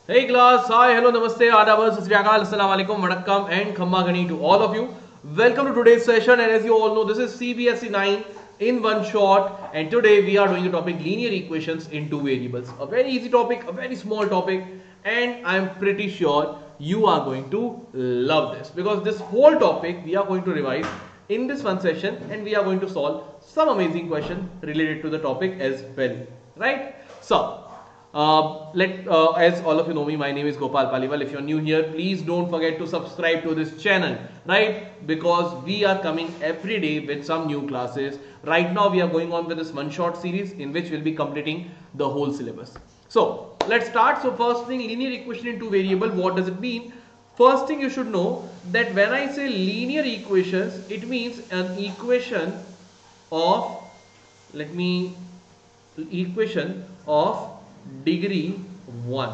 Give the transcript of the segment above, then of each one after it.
Hey class, hi, hello, namaste, adab, sat sri akal, assalamu alaikum, vanakkam and khamma ghani to all of you. Welcome to today's session, and as you all know, this is CBSE 9 in one shot, and today we are doing the topic linear equations in two variables. A very easy topic, a very small topic, and I'm pretty sure you are going to love this because this whole topic we are going to revise in this one session, and we are going to solve some amazing question related to the topic as well, right? So as all of you know me, my name is Gopal Paliwal. If you're new here, please don't forget to subscribe to this channel, right? Because we are coming every day with some new classes. Right now, we are going on with this one shot series in which we'll be completing the whole syllabus. So let's start. So first thing, linear equation in two variable. What does it mean? First thing you should know that when I say linear equations, it means an equation of equation of degree 1.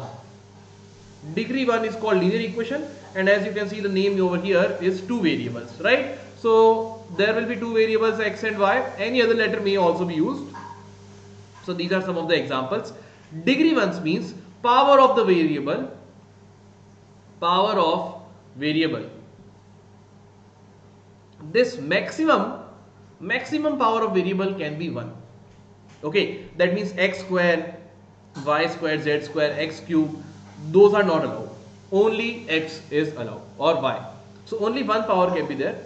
Degree 1 is called linear equation, and as you can see the name over here is two variables, right? So there will be two variables x and y. Any other letter may also be used. So these are some of the examples. Degree 1 means power of the variable, this maximum power of variable can be 1. Okay, that means x square, y square, z square, x cube, those are not allowed. Only x is allowed, or y. So only one power can be there.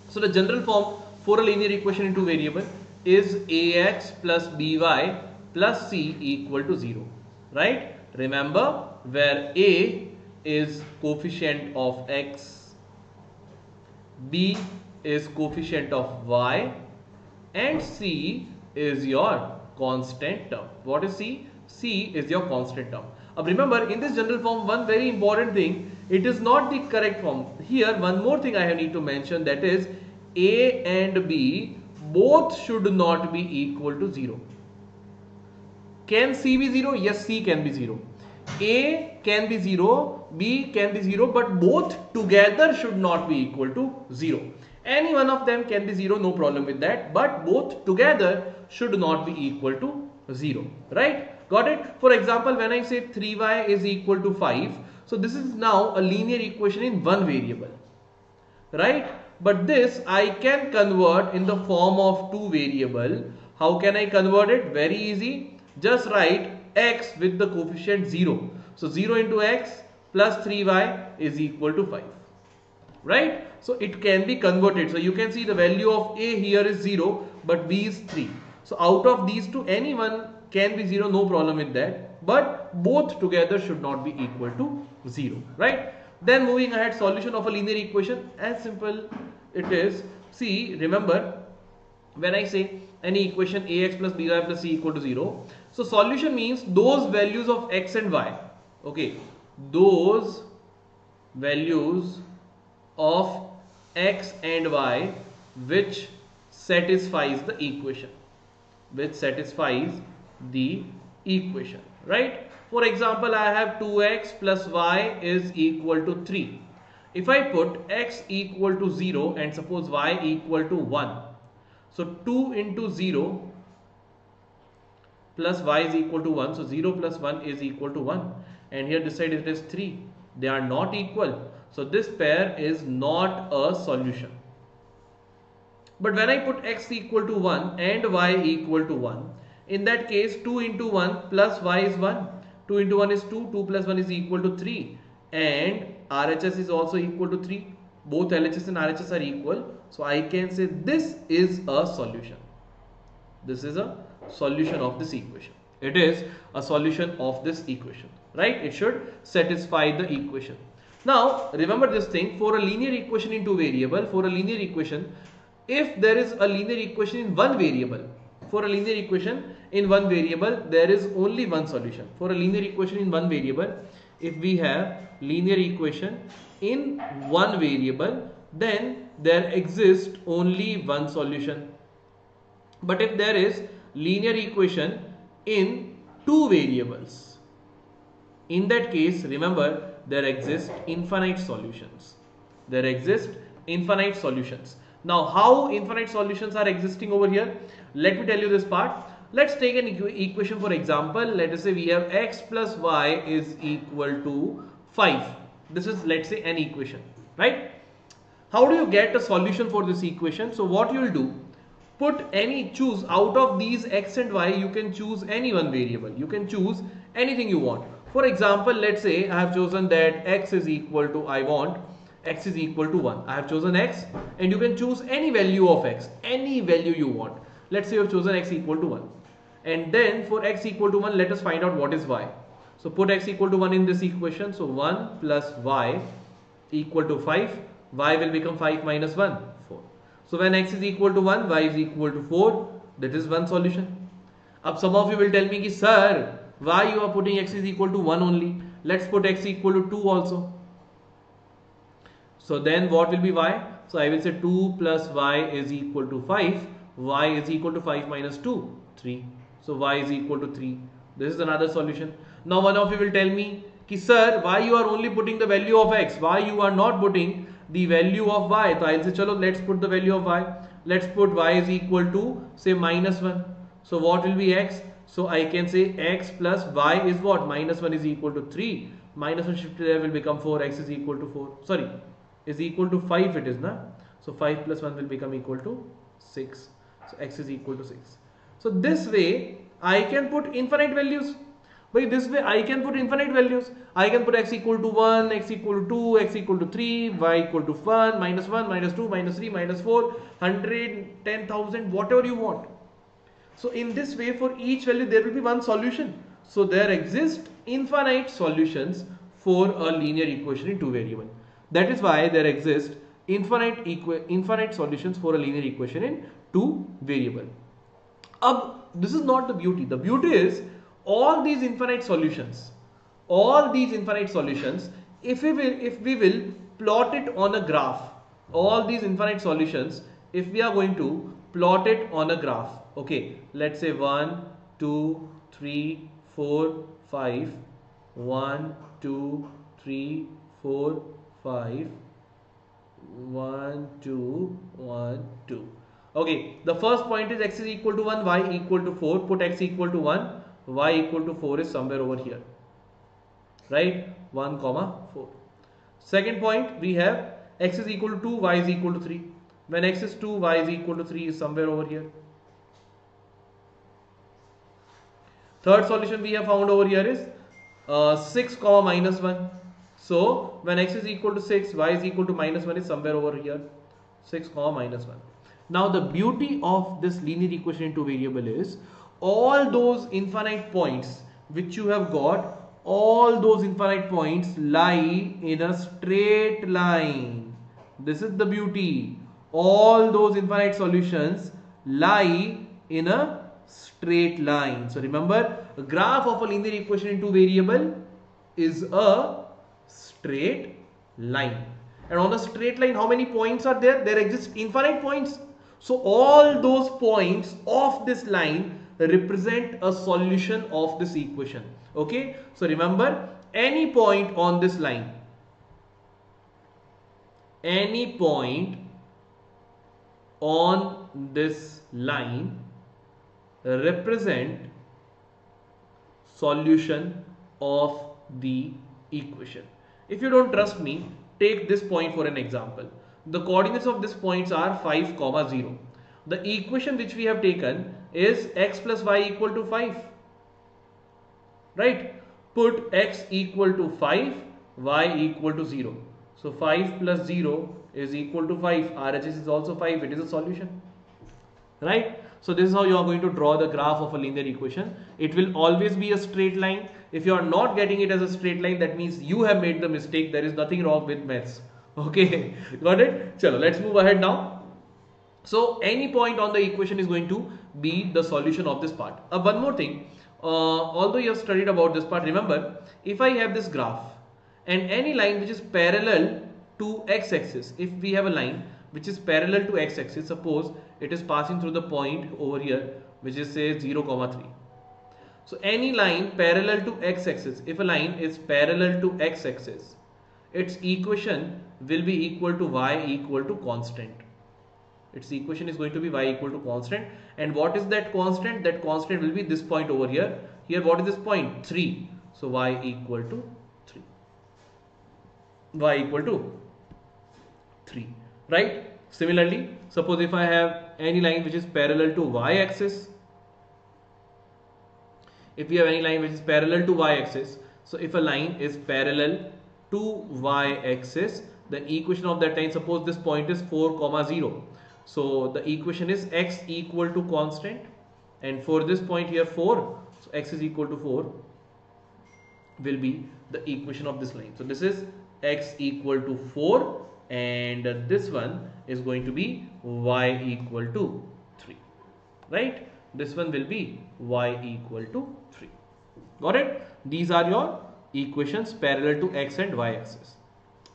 So the general form for a linear equation in two variable is ax plus by plus c equal to 0, right? Remember, where a is coefficient of x, b is coefficient of y, and c is your constant term. What is c? C is your constant term. Remember, in this general form, one very important thing, it is not the correct form. Here, one more thing I need to mention, that is a and b both should not be equal to 0. Can c be 0? Yes, c can be 0. A can be 0, b can be 0, but both together should not be equal to 0. Any one of them can be 0, no problem with that, but both together should not be equal to 0, right? Got it? For example, when I say 3y is equal to 5, so this is now a linear equation in one variable, right? But this I can convert in the form of two variable. How can I convert it? Very easy. Just write x with the coefficient 0. So 0 into x plus 3y is equal to 5, right? So it can be converted. So you can see the value of a here is 0, but b is 3. So out of these two, any one can be 0, no problem with that, but both together should not be equal to 0, right? Then moving ahead, solution of a linear equation, as simple it is. See, remember, when I say any equation ax plus by plus c equal to 0, so solution means those values of x and y, okay, those values of x and y which satisfies the equation, right? For example, I have 2x plus y is equal to 3. If I put x equal to 0 and suppose y equal to 1, so 2 into 0 plus y is equal to 1, so 0 plus 1 is equal to 1, and here this side it is 3. They are not equal, so this pair is not a solution. But when I put x equal to 1 and y equal to 1, in that case 2 into 1 plus y is 1, 2 into 1 is 2, 2 plus 1 is equal to 3, and RHS is also equal to 3. Both LHS and RHS are equal, so I can say this is a solution. This is a solution of this equation. It is a solution of this equation, right? It should satisfy the equation. Now remember this thing, for a linear equation in two variable, for a linear equation, if there is a linear equation in one variable, for a linear equation in one variable, there is only one solution. For a linear equation in one variable, if we have linear equation in one variable, then there exists only one solution. But if there is linear equation in two variables, in that case, remember, there exist infinite solutions. There exist infinite solutions. Now, how infinite solutions are existing over here? Let me tell you this part. Let's take an equation for example. Let us say we have x plus y is equal to 5. This is, let's say, an equation, right? How do you get a solution for this equation? So what you will do, choose out of these x and y, you can choose any one variable. You can choose anything you want. For example, let's say I have chosen that x is equal to, x is equal to 1. I have chosen x, and you can choose any value of x, any value you want. Let's say you have chosen x equal to 1. And then for x equal to 1, let us find out what is y. So put x equal to 1 in this equation. So 1 plus y equal to 5. Y will become 5 minus 1, 4. So when x is equal to 1, y is equal to 4. That is one solution. Now some of you will tell me, sir, why you are putting x is equal to 1 only? Let's put x equal to 2 also. So then what will be y? So I will say 2 plus y is equal to 5. Y is equal to 5 minus 2, 3. So y is equal to 3. This is another solution. Now one of you will tell me, sir, why you are only putting the value of x? Why you are not putting the value of y? So I'll say, chalo, let's put the value of y. Let's put y is equal to, say, minus 1. So what will be x? So I can say x plus y is what? Minus 1 is equal to 3. Minus 1 shifted there will become 4. X is equal to 4. Sorry, is equal to 5 it is, na? So 5 plus 1 will become equal to 6. So x is equal to 6. So this way I can put infinite values. By this way I can put infinite values. I can put x equal to 1, x equal to 2, x equal to 3, y equal to 1, minus 2, minus 3, minus 4, 100, 10,000, whatever you want. So in this way for each value there will be one solution. So there exist infinite solutions for a linear equation in two variable. That is why there exist infinite solutions for a linear equation in two variable. This is not the beauty. The beauty is all these infinite solutions, if we will plot it on a graph, all these infinite solutions, if we are going to plot it on a graph, okay, let's say 1, 2, 3, 4, 5, 1, 2, 3, 4, 5, 1, 2, 1, 2. Okay, the first point is x is equal to 1, y equal to 4. Put x equal to 1, y equal to 4 is somewhere over here, right? 1, 4. Second point, we have x is equal to 2, y is equal to 3. When x is 2, y is equal to 3 is somewhere over here. Third solution we have found over here is 6, minus 1. So when x is equal to 6, y is equal to minus 1 is somewhere over here. 6, minus 1. Now the beauty of this linear equation in two variable is all those infinite points which you have got, all those infinite points lie in a straight line. This is the beauty. All those infinite solutions lie in a straight line. So remember, a graph of a linear equation in two variable is a straight line. And on a straight line, how many points are there? There exist infinite points. So all those points of this line represent a solution of this equation. Okay, so remember, any point on this line, any point on this line represent solution of the equation. If you don't trust me, take this point for an example. The coordinates of these points are 5, 0. The equation which we have taken is x plus y equal to 5. Right? Put x equal to 5, y equal to 0. So 5 plus 0 is equal to 5. RHS is also 5. It is a solution. Right? So this is how you are going to draw the graph of a linear equation. It will always be a straight line. If you are not getting it as a straight line, that means you have made the mistake. There is nothing wrong with maths. Okay, got it? Chalo, let's move ahead now. So any point on the equation is going to be the solution of this part. One more thing, although you have studied about this part, remember, if I have this graph and any line which is parallel to x-axis, if we have a line which is parallel to x-axis, suppose it is passing through the point over here which is say 0, 3. So any line parallel to x-axis, if a line is parallel to x-axis, its equation will be equal to y equal to constant. Its equation is going to be y equal to constant. And what is that constant? That constant will be this point over here. Here what is this point? 3. So y equal to 3. Y equal to 3. Right? Similarly, suppose if I have any line which is parallel to y-axis. If we have any line which is parallel to y-axis. So if a line is parallel to y-axis, the equation of that line, suppose this point is 4, 0. So the equation is x equal to constant, and for this point here 4, so x is equal to 4 will be the equation of this line. So this is x equal to 4, and this one is going to be y equal to 3, right? This one will be y equal to 3. Got it? These are your equations parallel to x and y axis,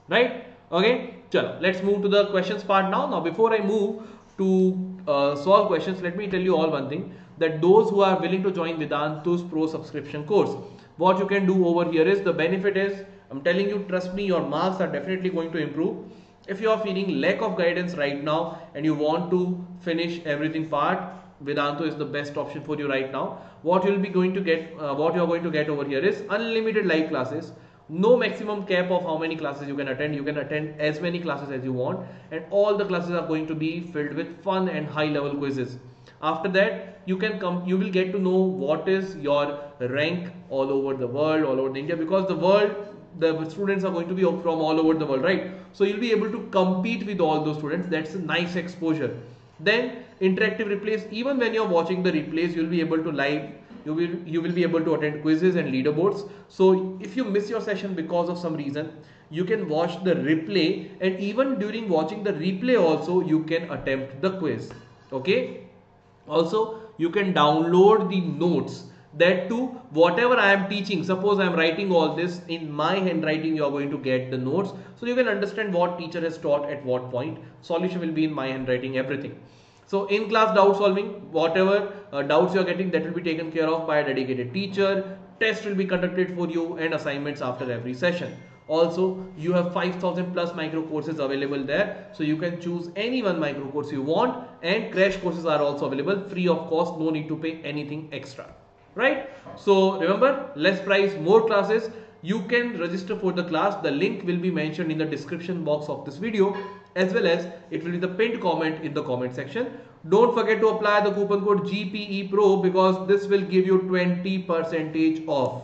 right? Okay, chalo, let's move to the questions part now. Now before I move to solve questions, let me tell you all one thing, that those who are willing to join Vedantu's Pro subscription course, what you can do over here is, the benefit is, I'm telling you, trust me, your marks are definitely going to improve. If you are feeling lack of guidance right now and you want to finish everything part, Vedantu is the best option for you right now. What you will be going to get, what you are going to get over here is unlimited live classes. No maximum cap of how many classes you can attend. You can attend as many classes as you want, and all the classes are going to be filled with fun and high level quizzes. After that, you will get to know what is your rank all over the world, all over India, because the students are going to be from all over the world, right? So you'll be able to compete with all those students. That's a nice exposure. Then interactive replays, even when you're watching the replays, you'll be able to you will be able to attend quizzes and leaderboards. So if you miss your session because of some reason, you can watch the replay, and even during watching the replay also you can attempt the quiz. Okay, also you can download the notes. That too, whatever I am teaching, suppose I am writing all this in my handwriting, you are going to get the notes, so you can understand what teacher has taught at what point. Solution will be in my handwriting, everything. So in class doubt solving, whatever doubts you are getting, that will be taken care of by a dedicated teacher. Test will be conducted for you, and assignments after every session. Also, you have 5,000 plus micro courses available there, so you can choose any one micro course you want, and crash courses are also available free of cost, no need to pay anything extra. Right? So remember, less price, more classes. You can register for the class. The link will be mentioned in the description box of this video, as well as it will be the pinned comment in the comment section. Don't forget to apply the coupon code GPE Pro, because this will give you 20% off.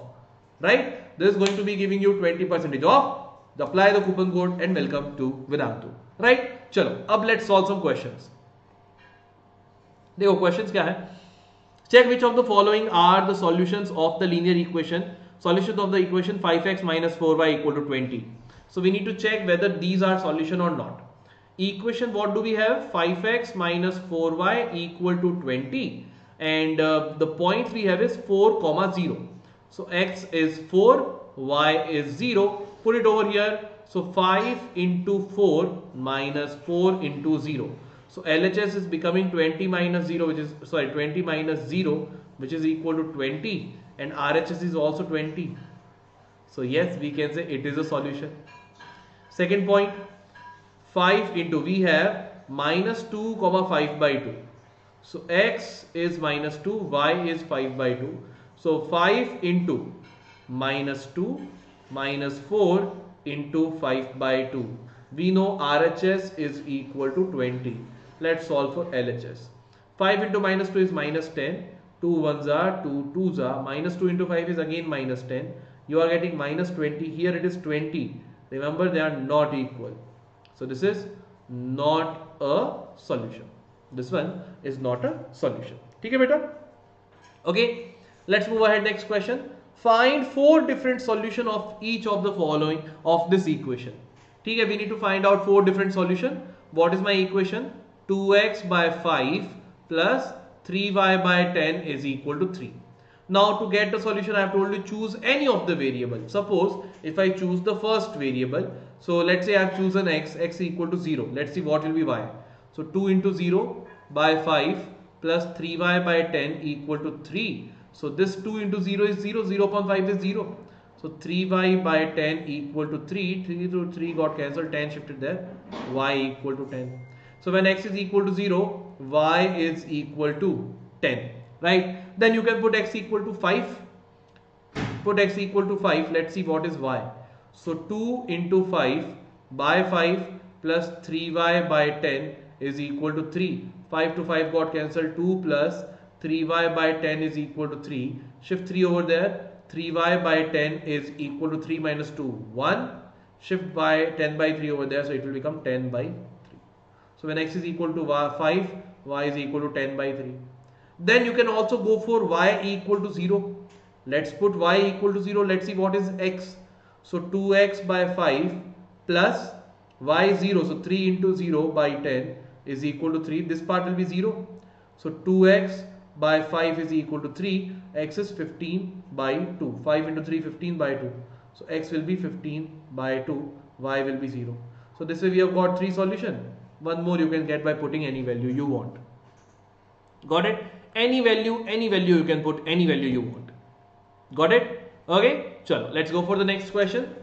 Right? This is going to be giving you 20% off. Apply the coupon code and welcome to Vedantu. Right? Chalo, ab let's solve some questions. देखो questions क्या है? Check which of the following are the solutions of the linear equation. Solutions of the equation 5x minus 4y equal to 20. So we need to check whether these are solution or not. Equation, what do we have? 5x minus 4y equal to 20, and the points we have is 4, 0. So x is 4, y is 0. Put it over here. So 5 into 4 minus 4 into 0. So LHS is becoming 20 minus 0, which is 20 minus 0, which is equal to 20, and RHS is also 20. So yes, we can say it is a solution. Second point, 5 into, we have minus 2, 5 by 2. So x is minus 2, y is 5 by 2. So 5 into minus 2 minus 4 into 5 by 2. We know RHS is equal to 20. Let's solve for LHS. 5 into minus 2 is minus 10. 2 1s are 2 2s are. Minus 2 into 5 is again minus 10. You are getting minus 20. Here it is 20. Remember, they are not equal. So this is not a solution. This one is not a solution. Okay, beta? Okay, let's move ahead. Next question. Find 4 different solutions of each of the following of this equation. Okay, we need to find out 4 different solutions. What is my equation? 2x by 5 plus 3y by 10 is equal to 3. Now to get the solution, I have told you choose any of the variable. Suppose if I choose the first variable, so let's say I have chosen x equal to 0. Let's see what will be y. So 2 into 0 by 5 plus 3y by 10 equal to 3. So this 2 into 0 is 0, 0 upon 5 is 0. So 3y by 10 equal to 3, 3 through 3 got cancelled, 10 shifted there, y equal to 10. So when x is equal to 0, y is equal to 10, right? Then you can put x equal to 5. Put x equal to 5. Let's see what is y. So 2 into 5 by 5 plus 3y by 10 is equal to 3. 5 to 5 got cancelled. 2 plus 3y by 10 is equal to 3. Shift 3 over there. 3y by 10 is equal to 3 minus 2, 1. Shift by 10 by 3 over there, so it will become 10 by 3. So when x is equal to 5, y is equal to 10 by 3. Then you can also go for y equal to 0. Let's put y equal to 0. Let's see what is x. So 2x by 5 plus y 0. So 3 into 0 by 10 is equal to 3. This part will be 0. So 2x by 5 is equal to 3. X is 15 by 2. 5 into 3, 15 by 2. So x will be 15 by 2. Y will be 0. So this way we have got 3 solutions. One more you can get by putting any value you want. Got it? Any value you can put any value you want. Got it? Okay, chalo, let's go for the next question.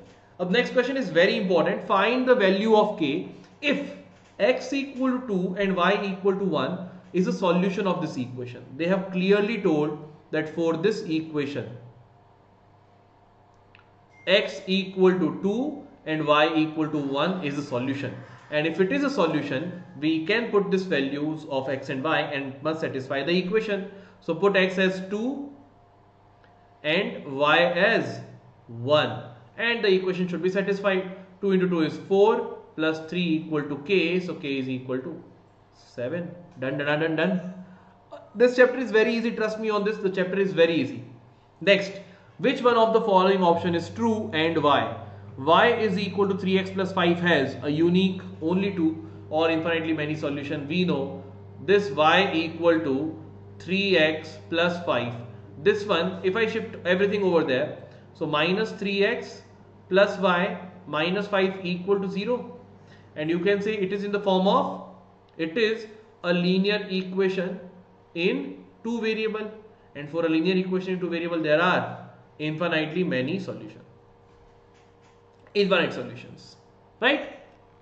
Next question is very important. Find the value of k if x equal to 2 and y equal to 1 is a solution of this equation. They have clearly told that for this equation x equal to 2 and y equal to 1 is a solution. And if it is a solution, we can put these values of x and y and must satisfy the equation. So put x as 2 and y as 1 and the equation should be satisfied. 2 into 2 is 4 plus 3 equal to k, so k is equal to 7. Done. This chapter is very easy, trust me on this, the chapter is very easy. Next, which one of the following option is true and why? Y is equal to 3x plus 5 has a unique only 2 or infinitely many solution. We know this y equal to 3x plus 5. This one, if I shift everything over there, so minus 3x plus y minus 5 equal to 0. And you can say it is in the form of, it is a linear equation in 2 variable. And for a linear equation in 2 variable, there are infinitely many solutions. Infinite solutions, right?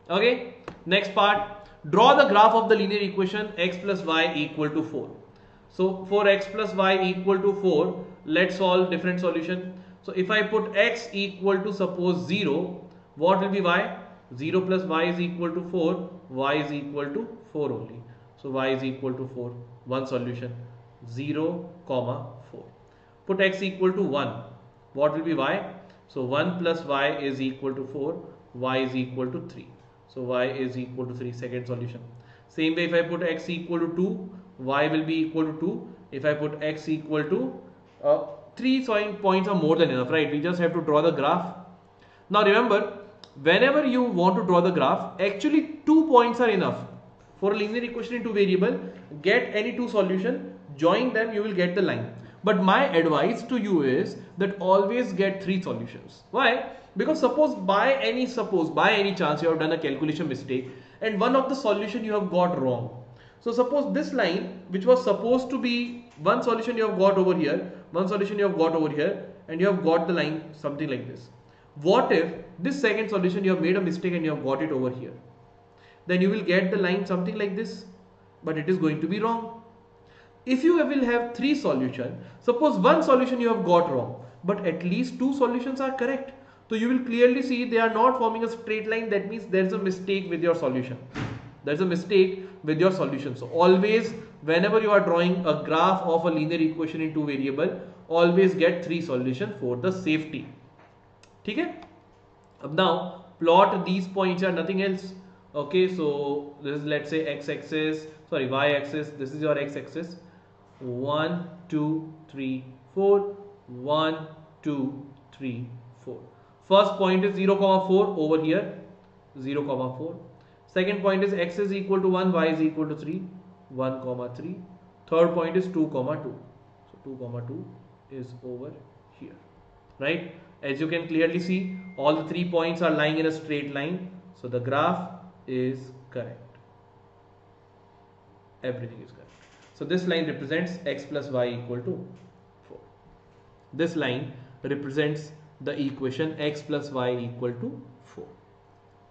Okay, next part, draw the graph of the linear equation x plus y equal to 4. So for x plus y equal to 4, let's solve different solution. So if I put x equal to suppose 0, what will be y? 0 plus y is equal to 4, y is equal to 4 only. So y is equal to 4, one solution, 0, 4. Put x equal to 1, what will be y? So 1 plus y is equal to 4, y is equal to 3. So y is equal to 3, second solution. Same way if I put x equal to 2, y will be equal to 2. If I put x equal to 3 points are more than enough, right? We just have to draw the graph. Now remember, whenever you want to draw the graph, actually 2 points are enough. For a linear equation in 2 variable, get any 2 solution, join them, you will get the line. But my advice to you is that always get 3 solutions. Why? Because suppose by any chance you have done a calculation mistake and one of the solution you have got wrong. So suppose this line, which was supposed to be one solution you have got over here, one solution you have got over here, and you have got the line something like this. What if this second solution you have made a mistake and you have got it over here? Then you will get the line something like this, but it is going to be wrong. If you will have 3 solutions, suppose one solution you have got wrong, but at least 2 solutions are correct. So you will clearly see they are not forming a straight line. That means there is a mistake with your solution. There is a mistake with your solution. So always, whenever you are drawing a graph of a linear equation in 2 variable, always get 3 solutions for the safety. Okay? Now plot these points are nothing else. Okay, so this is, let's say, y-axis. This is your x-axis. 1, 2, 3, 4. 1, 2, 3, 4. First point is 0, 4 over here. 0, 4. Second point is x is equal to 1, y is equal to 3. 1, 3. Third point is 2, 2. So 2, 2 is over here. Right? As you can clearly see, all the 3 points are lying in a straight line. So the graph is correct. Everything is correct. So this line represents x plus y equal to 4. This line represents the equation x plus y equal to 4.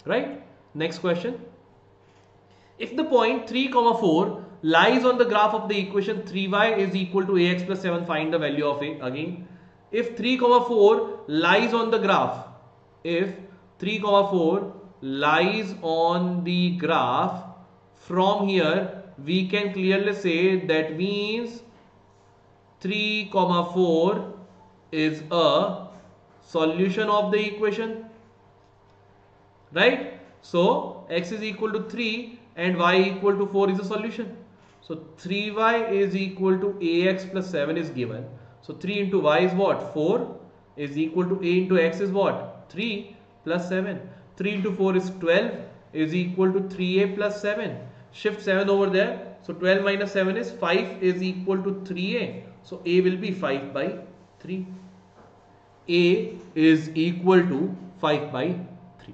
Right? Next question. If the point 3, 4 lies on the graph of the equation 3y is equal to ax plus 7, find the value of a. Again, if 3, 4 lies on the graph, if 3, 4 lies on the graph, from here we can clearly say that means 3, 4 is a solution of the equation, right? So x is equal to 3 and y equal to 4 is a solution. So 3y is equal to ax plus 7 is given. So 3 into y is what? 4 is equal to a into x is what? 3 plus 7. 3 into 4 is 12 is equal to 3a plus 7. Shift 7 over there. So 12 minus 7 is 5 is equal to 3a. So a will be 5 by 3. A is equal to 5 by 3.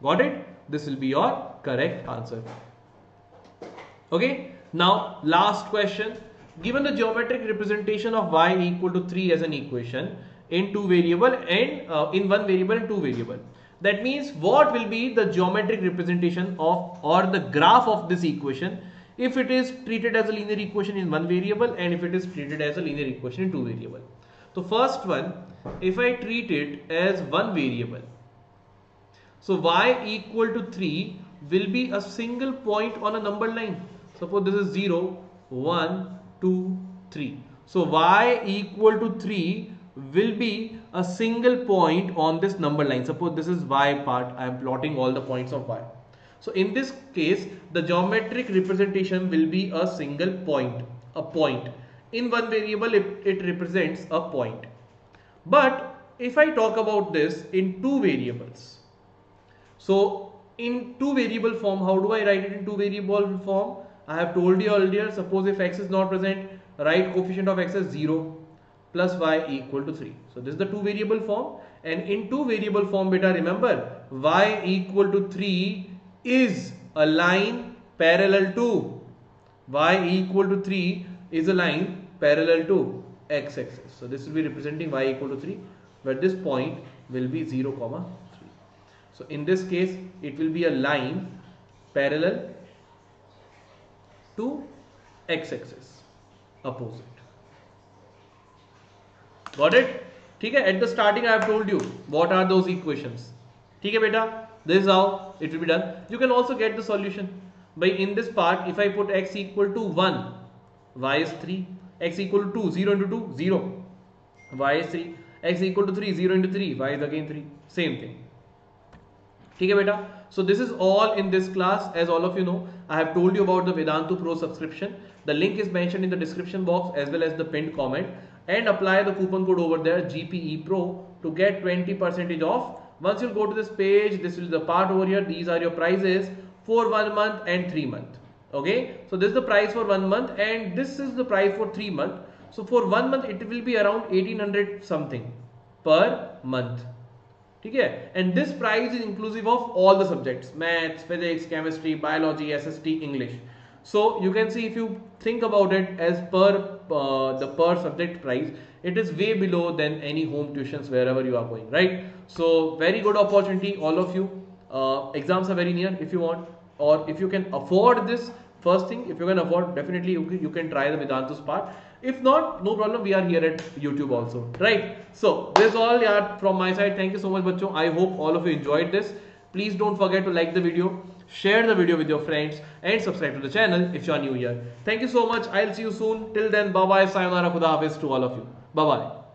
Got it? This will be your correct answer. Okay. Now last question. Given the geometric representation of y equal to 3 as an equation in two variable and in one variable and two variable. That means what will be the geometric representation of or the graph of this equation if it is treated as a linear equation in one variable and if it is treated as a linear equation in two variable. So first one, if I treat it as one variable, so y equal to 3 will be a single point on a number line. Suppose this is 0, 1, 2, 3. So y equal to 3 will be a single point on this number line. Suppose this is y part, I am plotting all the points of y. So in this case, the geometric representation will be a single point, a point. In one variable, it represents a point. But if I talk about this in two variables, so in two variable form, how do I write it in two variable form? I have told you earlier, suppose if x is not present, write coefficient of x as 0 plus y equal to 3. So this is the two variable form, and in two variable form, beta, remember y equal to 3 is a line parallel to y equal to 3 is a line parallel to x axis. So this will be representing y equal to 3, but this point will be 0, 3. So in this case, it will be a line parallel to x axis opposite. Got it? Okay, at the starting I have told you what are those equations. Okay, beta, this is how it will be done. You can also get the solution by in this part. If I put x equal to 1, y is 3, x equal to 2, 0 into 2, 0, y is 3, x equal to 3, 0 into 3, y is again 3, same thing. Okay, beta. So this is all in this class. As all of you know, I have told you about the Vedantu Pro subscription. The link is mentioned in the description box as well as the pinned comment, and apply the coupon code over there GPE Pro to get 20% off. Once you go to this page, this is the part over here. These are your prices for 1 month and 3 months. Okay, so this is the price for 1 month and this is the price for 3 months. So for 1 month it will be around 1800 something per month. Okay, and this price is inclusive of all the subjects: maths, physics, chemistry, biology, SST, English. So you can see, if you think about it as per the per subject price, it is way below than any home tuitions wherever you are going, right? So very good opportunity, all of you. Exams are very near. If you want, or if you can afford this, first thing, if you can afford, definitely you can try the Vedantu's part. If not, no problem, we are here at YouTube also, right? So this is all from my side. Thank you so much, bachcho. I hope all of you enjoyed this. Please don't forget to like the video, share the video with your friends, and subscribe to the channel if you are new here. Thank you so much. I'll see you soon. Till then, bye bye, sayonara, khuda hafiz to all of you. Bye bye.